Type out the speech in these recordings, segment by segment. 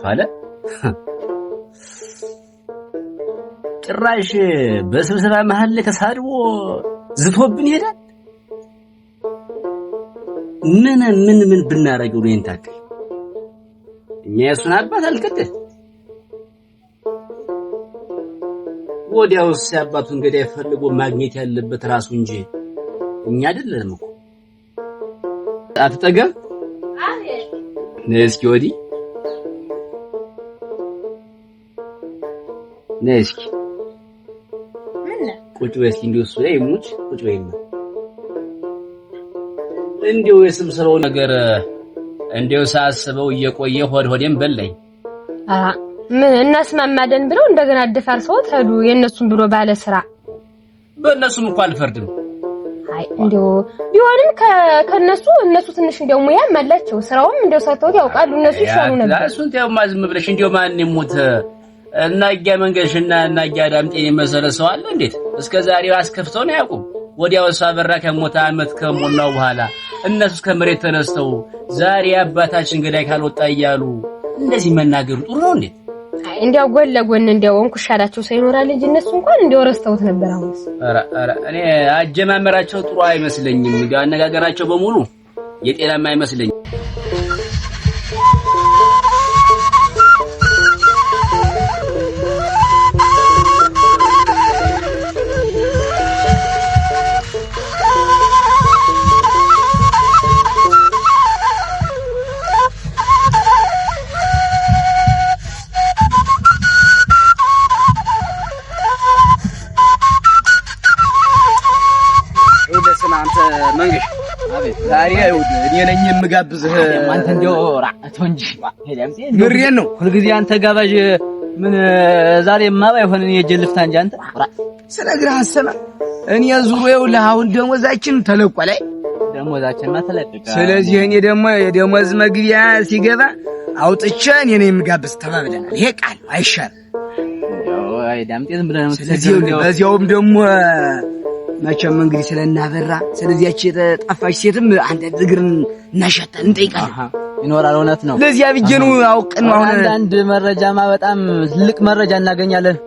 አለ ጭራሽ በስብሰባ መሃል ተሳድቦ ዝቶብን ይሄዳል። ምን ብናረገው ነው እንታከል? እኛ የሱን አባት አልከደል ወዲያውስ አባቱን ገዳይ ፈልጎ ማግኘት ያለበት ራሱ እንጂ እኛ አይደለንም እኮ። አትጠገብ አቤት ነስኪ ወዲ ነስኪ ምን ቁጭ በይ እስኪ እንዲው እሱ ላይ ሙች ቁጭ በይና እንዲው የስብሰባው ነገር እንዲው ሳስበው እየቆየ ሆዴም በለኝ። ምን እናስማማደን ብለው እንደገና አደፋርሰው ሄዱ። የነሱን ብሎ ባለ ስራ በእነሱም እንኳን አልፈርድም። አይ እንዲው ቢሆንም እነሱ ትንሽ እንደው ሙያም አላቸው። ስራውም እንደው ሳይተውት ያውቃሉ። እነሱ ይሻሉ ነበር። እሱን ተው ማዝም ብለሽ እንደው ማን ይሞት እና ያ መንገሽና እና ያ ዳምጤን የመሰለ ሰው አለ እንዴት እስከዛሬው አስከፍተው ነው ያውቁም። ወዲያው እሷ በራ ከሞታ አመት ከሞላው በኋላ እነሱ ከመሬት ተነስተው ዛሬ አባታችን ገዳይ ካልወጣ እያሉ እንደዚህ መናገሩ ጥሩ ነው እንዴ? አይ እንዲያው ጎን ለጎን እንዲያው እንኩሻላቸው ሳይኖራል እንጂ እነሱ እንኳን እንዲያው ረስተውት ነበር። አሁንስ ኧረ እኔ አጀማመራቸው ጥሩ አይመስለኝም። አነጋገራቸው በሙሉ የጤናማ አይመስለኝም። መንገሽ አቤት ዛሬ አይውድ እኔ ነኝ የምጋብዝህ። አንተ እንደው ራአቶ እንጂ ምሬን ነው ሁልጊዜ አንተ ጋባዥ። ምን ዛሬማ ባይሆን እኔ ጀልፍታ እንጂ አንተ ስለግራ አሰማ እኔ ዙሪያው ለአሁን ደሞዛችን ተለቋል። ደሞዛችንማ ተለቀቀ። ስለዚህ እኔ ደግሞ የደሞዝ መግቢያ ሲገባ አውጥቼ እኔ ነኝ የምጋብዝ ተባብለናል። ይሄ ቃል አይሻልም? ያው አይ ዳምጤ ዝም ብለህ ነው። ስለዚህ በዚያውም ደግሞ መቼም እንግዲህ ስለናበራ ስለዚያች የጠፋች ሴትም አንተ እግርን እናሻታለን እንጠይቃለን። ይኖራል። እውነት ነው። ለዚያ ብዬ ነው አውቀን ነው። አሁን አንድ መረጃማ በጣም ትልቅ መረጃ እናገኛለን።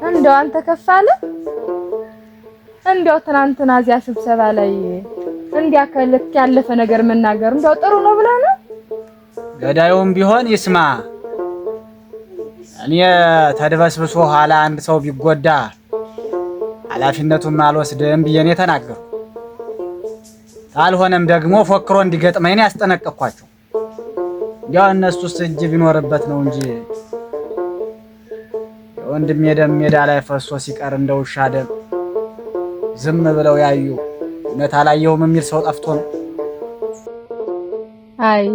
እንደው አንተ ከፋለ እንደው ትናንትና እዚያ ስብሰባ ላይ እንዲያከልክ ያለፈ ነገር መናገር እንደው ጥሩ ነው ብለህ ነው? ገዳዩም ቢሆን ይስማ። እኔ ተድበስብሶ ኋላ አንድ ሰው ቢጎዳ ኃላፊነቱን አልወስድም ብዬ ነው የተናገርኩት። ካልሆነም ደግሞ ፎክሮ እንዲገጥመኝ ያስጠነቀቅኳቸው። ያው እነሱስ እጅ ቢኖርበት ነው እንጂ ወንድም የደም ሜዳ ላይ ፈሶ ሲቀር እንደውሻ ደም ዝም ብለው ያዩ እውነት አላየሁም የሚል ሰው ጠፍቶ ነው። አይ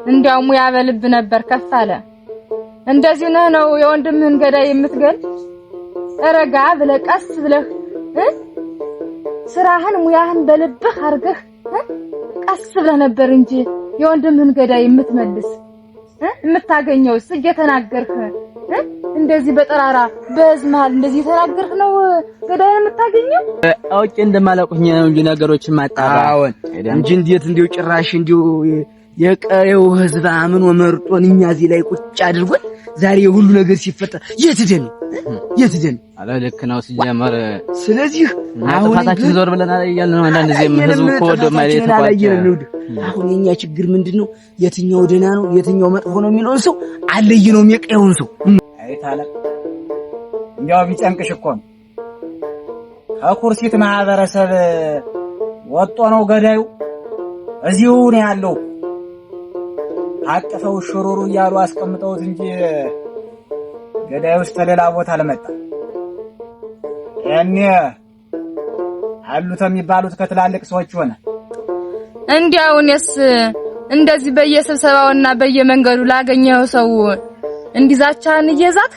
እንዲያው ሙያ በልብ ነበር ከፋለ። እንደዚህ ነው የወንድምህን ገዳይ የምትገል? ረጋ ብለህ ቀስ ብለህ ስራህን ሙያህን በልብህ አርገህ ቀስ ብለህ ነበር እንጂ የወንድምህን ገዳይ የምትመልስ የምታገኘውስ እየተናገርህ እንደዚህ በጠራራ በዝማል እንደዚህ ተናገርክ ነው ገዳይ የምታገኘው? አውቄ እንደማላውቁኝ ነው እንጂ ነገሮችን ማጣራ አዎን እንጂ እንዴት እንዲው ጭራሽ እንዲው የቀሬው ህዝብ አምኖ መርጦን እኛ እዚህ ላይ ቁጭ አድርጎን ዛሬ ሁሉ ነገር ሲፈጠር የትደን አለ ልክ ነው ሲጀመር። ስለዚህ አሁን ጥፋታችን ዞር ብለናል እያልን ነው። አንዳንድ ጊዜ ህዝቡ እኮ ወደማይለት ተቋጭ አሁን የኛ ችግር ምንድነው? የትኛው ደና ነው የትኛው መጥፎ ነው የሚለውን ሰው አለይ ነው የሚቀየውን ሰው አይታለ እንዲያው ቢጨንቅሽ እኮ ነው። ከኩርሲት ማህበረሰብ ወጦ ነው ገዳዩ እዚሁ ነው ያለው። አቀፈው ሽሩሩ እያሉ አስቀምጠውት እንጂ ገዳዩ ውስጥ ሌላ ቦታ ለመጣ ያኔ አሉት የሚባሉት ከትላልቅ ሰዎች ሆነ። እንዲያውንስ እንደዚህ በየስብሰባውና በየመንገዱ ላገኘው ሰው እንዲዛቻን እየዛት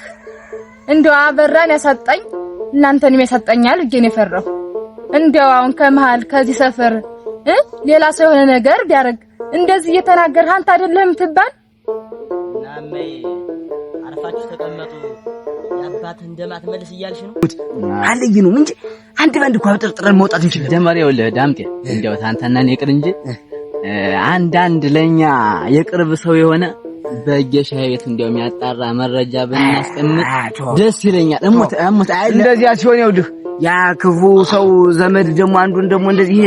እንደው አበራን ያሳጣኝ እናንተንም ያሳጣኛል እጄን የፈራው እንደው አሁን ከመሃል ከዚህ ሰፈር ሌላ ሰው የሆነ ነገር ቢያረግ እንደዚህ እየተናገርህ አንተ አይደለም ትባል እማዬ አርፋችሁ ተቀመጡ ያባትህ እንደማት መልስ እያልሽ ነው አለኝ ነው እንጂ አንድ ባንድ እንኳን ጥርጥረን መውጣት እንችል ደማሪ ይኸውልህ ዳምጤ እንዴው ታንተና እኔ ቅር እንጂ አንድ ለኛ የቅርብ ሰው የሆነ በየሻይ ቤት እንዴው የሚያጣራ መረጃ ብናስቀምጥ ደስ ይለኛል እሞት አይደል እንደዚያ ሲሆን ይኸውልህ ያ ክፉ ሰው ዘመድ ደግሞ አንዱን ደግሞ እንደዚህ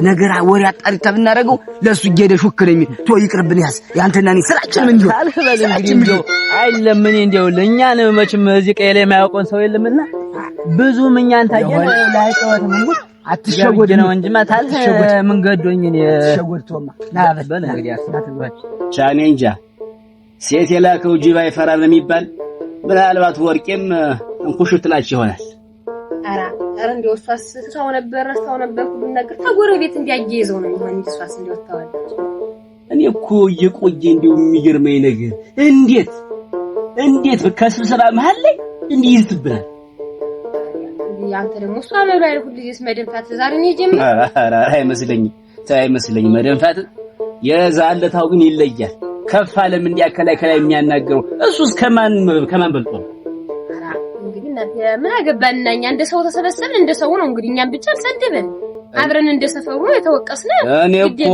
ነገር ወሬ አጣሪታ ብናረገው ለሱ እየሄደ ሹክለኝ ቶ ይቅርብን ያስ ያንተና እኔ ስራችን ምን ይሆን አልበል እንግዲህ እንደው አይደለም ምን እንደው ለኛ ነው መቼም እዚህ ቀይ ላይ የማያውቀውን ሰው የለምና ብዙም እኛን ታየን ላይ ተወት ምን አትሸጎድ ነው እንጂ ማታል ምን ገዶኝ እኔ ተሸጎድቶማ ና በል እንግዲህ አስናትባች ቻኔ እንጃ ሴት የላከው ጅብ አይፈራም የሚባል ምናልባት ወርቄም እንኩሽ ትላች ይሆናል ኧረ እንደው እሷስ ተው ነበር ሁሉ ነገር ተጎረቤት እንዲያያይዘው ነው የሚሆን እሷስ እንደው ታዋለች እኔ እኮ እየቆየ እንደው የሚገርመኝ ነገር እንዴት ከስብሰባ መሃል ላይ እንዲህ ይዝትብናል ያንተ ደግሞ እሷ መብላይ ሁሉ ጊዜስ መደንፋት ዛሬ ነው የጀመረው ኧረ አይመስለኝም መደንፋት የዛለታው ግን ይለያል ከፍ አለም እንዲያከላይ ከላይ የሚያናገረው እሱስ ከማን በልጦ ነው እንግዲህ ምን አገባንና እኛ እንደ ሰው ተሰበሰብን እንደ ሰው ነው እንግዲህ እኛም ብቻ አልሰደበን አብረን እንደ ሰፈሩ ነው የተወቀስነ እኔ እኮ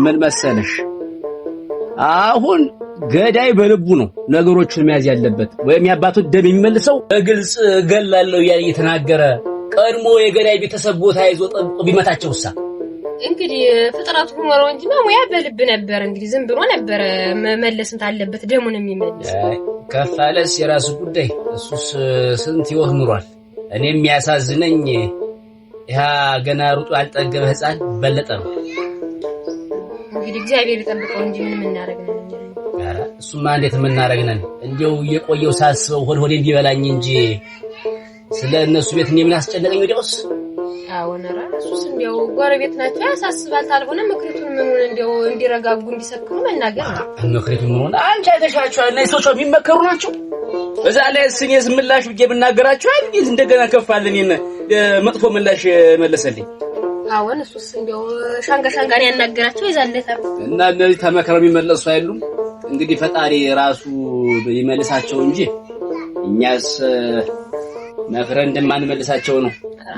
ምን መሰለሽ አሁን ገዳይ በልቡ ነው ነገሮችን መያዝ ያለበት ወይም ያባቱ ደም የሚመልሰው በግልጽ ገላለሁ ያ እየተናገረ ቀድሞ የገዳይ ቤተሰብ ቦታ ይዞ ጠብቆ ቢመታቸውሳ እንግዲህ ፍጥረቱ ሆኖ እንጂ ሙያ በልብ ነበር እንግዲህ ዝም ብሎ ነበር መመለስም ታለበት ደሙን የሚመልስ ከፋለስ የራሱ ጉዳይ እሱስ ስንት ይወት ኑሯል እኔ የሚያሳዝነኝ ያ ገና ሩጡ አልጠገበ ህፃን በለጠ ነው እንግዲህ እግዚአብሔር ይጠብቀው እንጂ ምን እናረጋለን ኧረ እሱማ እንዴት እናረጋለን እንዴው እየቆየው ሳስበው ሆዴ እንዲበላኝ እንጂ ስለ እነሱ ቤት እኔ ምን አስጨነቀኝ ወዲያውስ አወነራ እሱስ እንዴው ጎረቤት ናቸው ያሳስባል ታልሆነ ምክሪቱን ምን እንዴው እንዲረጋጉ እንዲሰክሩ መናገር ነው ምክሪቱን ምን አንቺ አይተሻቸው እና ሰዎች የሚመከሩ ናቸው እዛ ላይ ስኔስ ምላሽ ብዬ ብናገራቸው አይደል እንደገና ከፋለን እኔ መጥፎ ምላሽ መለሰልኝ አወን እሱስ እንዴው ሻንጋን ያናገራቸው ይዛለታ እና እነዚህ ተመከረው የሚመለሱ አይሉም እንግዲህ ፈጣሪ ራሱ ይመልሳቸው እንጂ እኛስ መክረን እንደማንመልሳቸው ነው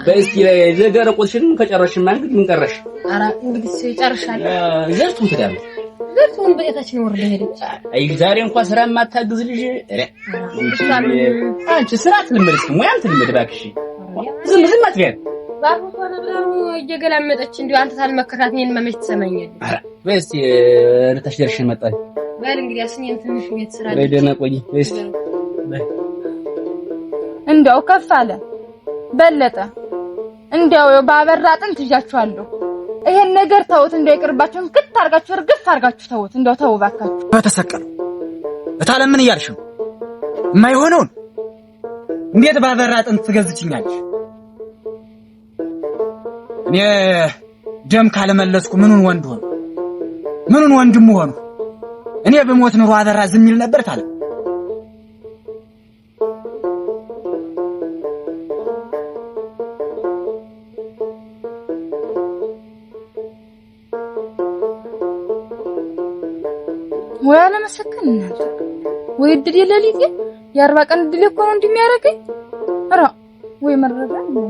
በእስቲ ላይ ዘገረቆሽን ከጨረሽማ እንግዲህ ምን ቀረሽ አራ እንግዲህ ይጨርሻለሁ ዘርቱን ትዳም ዘርቱን በየታችን ወርደ ሄደች አይ ዛሬ እንኳን ስራ ማታግዝ ልጅ አንቺ ስራ ትልምድስ ሙያም ትልምድ ባክሽ ዝም አትበል ባቡቷ ነብራው እየገላመጠች እንዴ አንተ ታልመከራት እኔን መመች ትሰማኛለህ አራ በእስቲ ለታሽ ደርሽን መጣኝ በል እንግዲህ አስኘን ትንሽ ቤት ስራ ለደና ቆይ በእስቲ እንደው ከፍ አለ በለጠ እንደው ባበራ አጥንት ይዣችኋለሁ ይሄን ነገር ተውት እንደው ይቅርባችሁን ግጥ አርጋችሁ እርግፍ አርጋችሁ ተውት እንደው ተው ባካችሁ በተሰቀለ እታለም ምን እያልሽ ነው የማይሆነውን እንዴት ባበራ አጥንት ትገዝችኛለሽ እኔ ደም ካለመለስኩ ምኑን ወንድም ሆነ እኔ በሞት ኑሮ አበራ ዝም ይል ነበር ታለ ወያለ መስከን እናንተ ወይ ድል የለሊት የ40 ቀን ድል እኮ ነው እንደሚያረገኝ አራ ወይ መረጋ ነው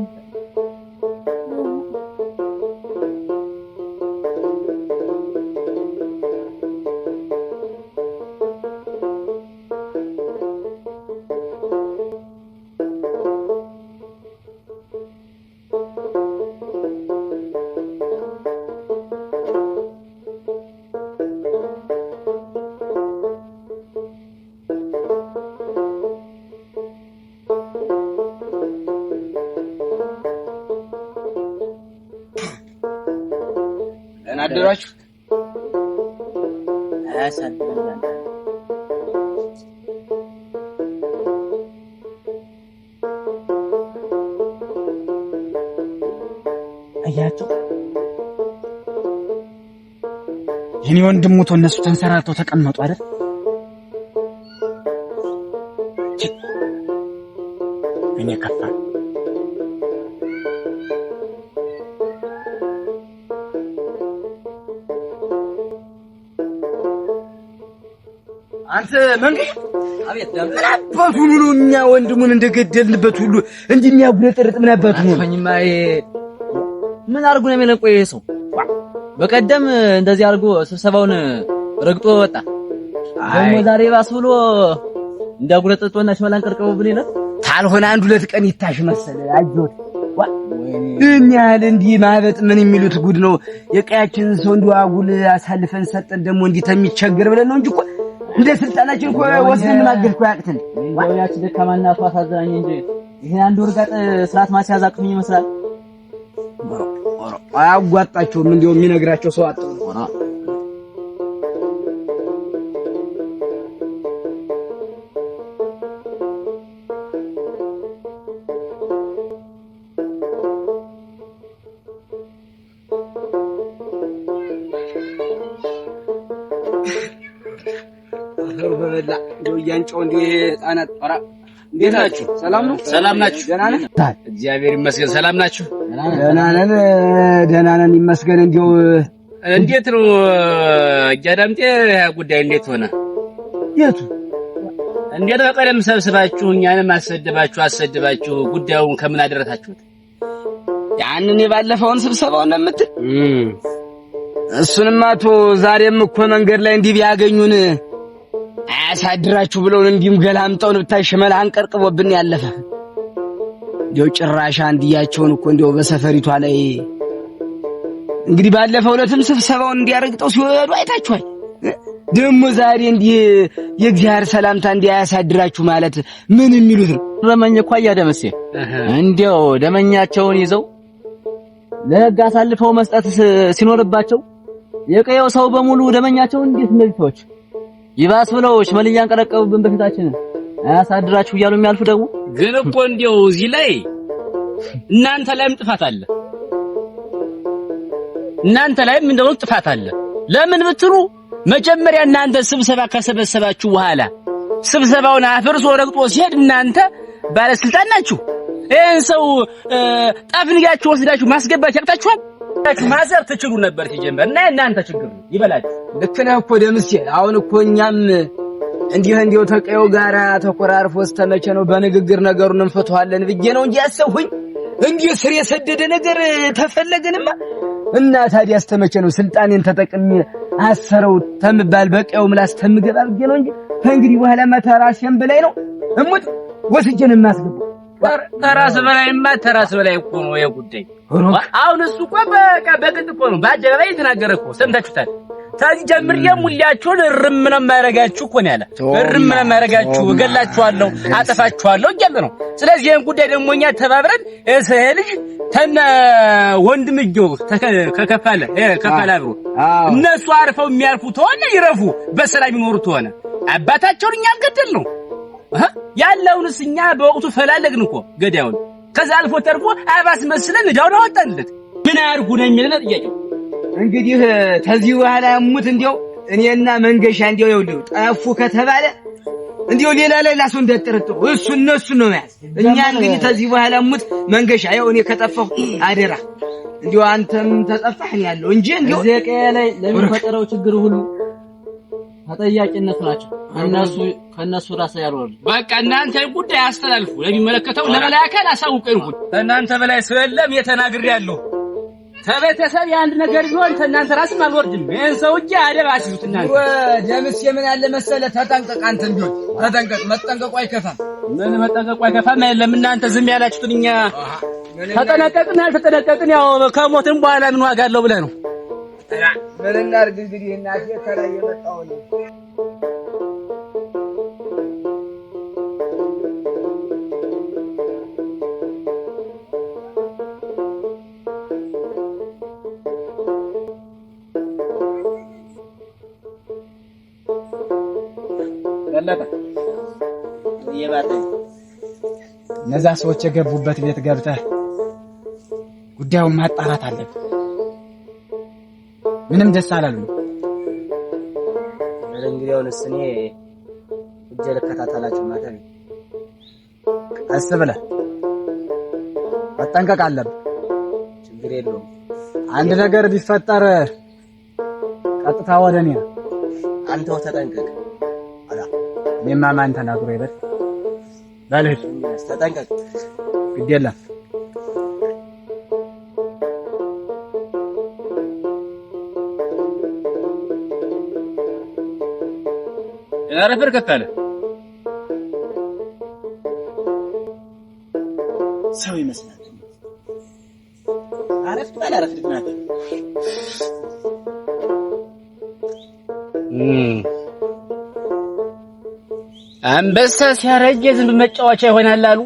አደራችሁ አያሳድም አያችሁ የኔ ወንድም ሞቶ እነሱ ተንሰራርተው ተቀመጡ አይደል እኔ ከፋ አንተ መንገድ አቤት አባቱ ነው እኛ ወንድሙን እንደገደልንበት ሁሉ እንዲህ የሚያጉረጠርጥ ምን አባቱ ነው? ምን አድርጎ ነው የሚለን? ቆይ ሰው በቀደም እንደዚህ አድርጎ ስብሰባውን ረግጦ ወጣ። ደግሞ ዛሬ ባስ ብሎ እንዳጉረጠርጦና ሽመላን ቀርቀው ብሎ ይላል። ታልሆነ አንድ ሁለት ቀን ይታሽ መሰለ አጆት እኛ እንዲህ ማበጥ ምን የሚሉት ጉድ ነው? የቀያችን ሰው እንዲሁ አጉል አሳልፈን ሰጠን ደግሞ እንዲህ ተሚቸገር ብለን ነው እንጂ እኮ እንደ ስልጣናችን እኮ ወስደን ማገልኩ ያቅተን ወያች ደካማና አቷ አሳዛኝ እንጂ ይሄ አንድ ወርጋጥ ስርዓት ማስያዝ አቅም ይመስላል። አያጓጣቸውም እንዲሁ የሚነግራቸው ሰው አጥቶ በበላ ዶያንጫው እንዴ ጣናት ጣራ እንዴት ናችሁ? ሰላም ነው? ሰላም ናችሁ? ደህና ነን? እግዚአብሔር ይመስገን። ሰላም ናችሁ? ደህና ነን ይመስገን። እንዴት ነው ጃዳምጤ ጉዳይ እንዴት ሆነ? የቱ እንዴት በቀደም ሰብስባችሁ እኛንም አሰድባችሁ ጉዳዩን ከምን አደረታችሁት? ያንን የባለፈውን ስብሰባውን ለምትል እሱንማ ዛሬም እኮ መንገድ ላይ እንዲህ ቢያገኙን አያሳድራችሁ ብለውን እንዲህም ገላምጠውን ብታይ ሽመል አንቀርቅቦብን ያለፈ እንዲው ጭራሽ አንድያቸውን እኮ እንዲው በሰፈሪቷ ላይ እንግዲህ ባለፈው ዕለትም ስብሰባውን እንዲያረግጠው ሲወዱ አይታችኋል። ደግሞ ዛሬ እንዲህ የእግዚአብሔር ሰላምታ እንዲያሳድራችሁ ማለት ምን የሚሉት ነው? ደመኛ እኮ ያደመሰ እንዲው ደመኛቸውን ይዘው ለሕግ አሳልፈው መስጠት ሲኖርባቸው የቀየው ሰው በሙሉ ደመኛቸውን እንዴት እንደዚህ ሰዎች ይባስ ብለው ሽመልያን ቀረቀቡብን በፊታችን አያሳድራችሁ እያሉ የሚያልፉ ደግሞ ግን እኮ እንዲው እዚህ ላይ እናንተ ላይም ጥፋት አለ። እናንተ ላይም እንደው ጥፋት አለ። ለምን ብትሉ መጀመሪያ እናንተ ስብሰባ ከሰበሰባችሁ በኋላ ስብሰባውን አፍርሶ ረግጦ ሲሄድ እናንተ ባለስልጣን ናችሁ። ይሄን ሰው ጣፍንጋችሁ ወስዳችሁ ማስገባት ያቅታችኋል። ማሰር ትችሉ ነበር ሲጀመር እና እናንተ ችግር ይበላችሁ። ልክ ነህ እኮ ደምሴ። አሁን እኮ እኛም እንዲሁ ተቀየው ጋራ ተቆራርፎ ስተመቸ ነው በንግግር ነገሩን እንፈተዋለን ብዬ ነው እንጂ ያሰብሁኝ እንዲህ ስር የሰደደ ነገር ተፈለገንማ እና ታዲያ አስተመቸ ነው ስልጣኔን ተጠቅሜ አሰረው ተምባል በቀየው ምላስ ተምገባ ብዬ ነው እንጂ ከእንግዲህ በኋላ ተራሴም በላይ ነው እሙት ወስጀን እናስገባ። ተራስ በላይ እኮ ነው የጉዳይ። አሁን እሱ እኮ በግድ እኮ ነው በአጀባባይ የተናገረ እኮ ሰምታችሁታል። ታዲያ ጀምሬ ሙላችሁን እርም ነው የማያረጋችሁ እኮ ነው ያለ። እርም ነው የማያረጋችሁ፣ እገላችኋለሁ፣ አጠፋችኋለሁ እያለ ነው። ስለዚህ ይሄን ጉዳይ ደግሞ እኛ ተባብረን እሰ ልጅ ተነ ወንድምጆ ከከፋለ አብሮ እነሱ አርፈው የሚያልፉ ተሆነ ይረፉ፣ በሰላም ይኖሩ ተሆነ አባታቸውን እኛ ገደል ነው ያለውንስ እኛ በወቅቱ ፈላለግን እኮ ገዳዩን። ከዛ አልፎ ተርፎ አባስ መስለን ዳውን አወጣንለት። ምን አርጉ ነው የሚለን ጥያቄው። እንግዲህ ተዚህ በኋላ ሙት እንዲያው እኔና መንገሻ እንዲያው ይኸውልህ ጠፉ ከተባለ እንዲያው ሌላ ሰው እንዳትጠረጥሩ እነሱ ነው ያዝ። እኛ እንግዲህ ተዚህ በኋላ ሙት መንገሻ ያው እኔ ከጠፋሁ አደራ እንዲያው አንተም ተጠፋህ ያለው እንጂ እንዲያው ዘቀየ ላይ ለሚፈጠረው ችግር ሁሉ ተጠያቂነት ናቸው ከነሱ ራስ ያልወርድ። በቃ እናንተ ጉዳይ አስተላልፉ፣ ለሚመለከተው ለበላይ አካል አሳውቁኝ። እናንተ በላይ ስለለም የተናግሬያለሁ። ተቤተሰብ የአንድ ነገር ቢሆን ከእናንተ ራስም አልወርድም። ይሄን ሰውዬ አደብ አስይዙት እናንተ። ደምስ የምን ያለ መሰለ ተጠንቀቅ፣ አንተም ቢሆን ተጠንቀቅ። መጠንቀቁ አይከፋም። ምን መጠንቀቁ አይከፋም አይደለም። እናንተ ዝም ያላችሁትን እኛ ተጠነቀቅን አልተጠነቀቅን ያው ከሞትም በኋላ ምን ዋጋ አለው ብለህ ነው። ምን እናድርግ እንግዲህ እናቴ ከላይ የመጣው ነው። እነዛ ሰዎች የገቡበት ቤት ገብተህ ጉዳዩን ማጣራት አለብህ። ምንም ደስ አላሉኝ። እንግዲህ አሁንስ እኔ እጄ ልከታተላችሁ ማለት ነው። ቀስ ብለህ መጠንቀቅ አለብህ። ችግር የለውም። አንድ ነገር ቢፈጠር ቀጥታ ወደ እኔ አንተው ተጠንቀቅ። አላ እኔማ ማን ተናግሮ ይበል ባልህ ተጠንቀቅ። ግድ የለም ያረፈር ከተለ ሰው ይመስላል። አረፍት ባላረፍት ናት። አንበሳ ሲያረጅ የዝንብ መጫወቻ ይሆናል አሉ።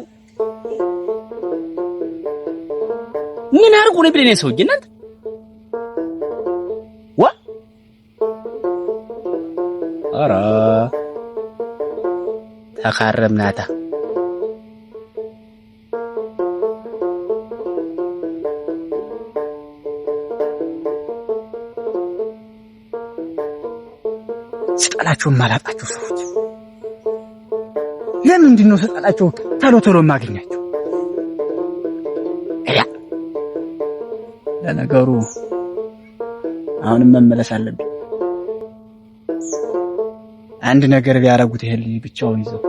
ምን አርጉ ነው ብለኔ ሰውዬ እናንተ ዋ አራ ተካረምናታ ስጠላቸው ማላጣቸው ሰዎች ለምንድን ነው ስጠላቸው ቶሎ ማግኛቸው? ለነገሩ አሁንም መመለስ አለብኝ። አንድ ነገር ቢያረጉት ይሄል ብቻውን ይዘው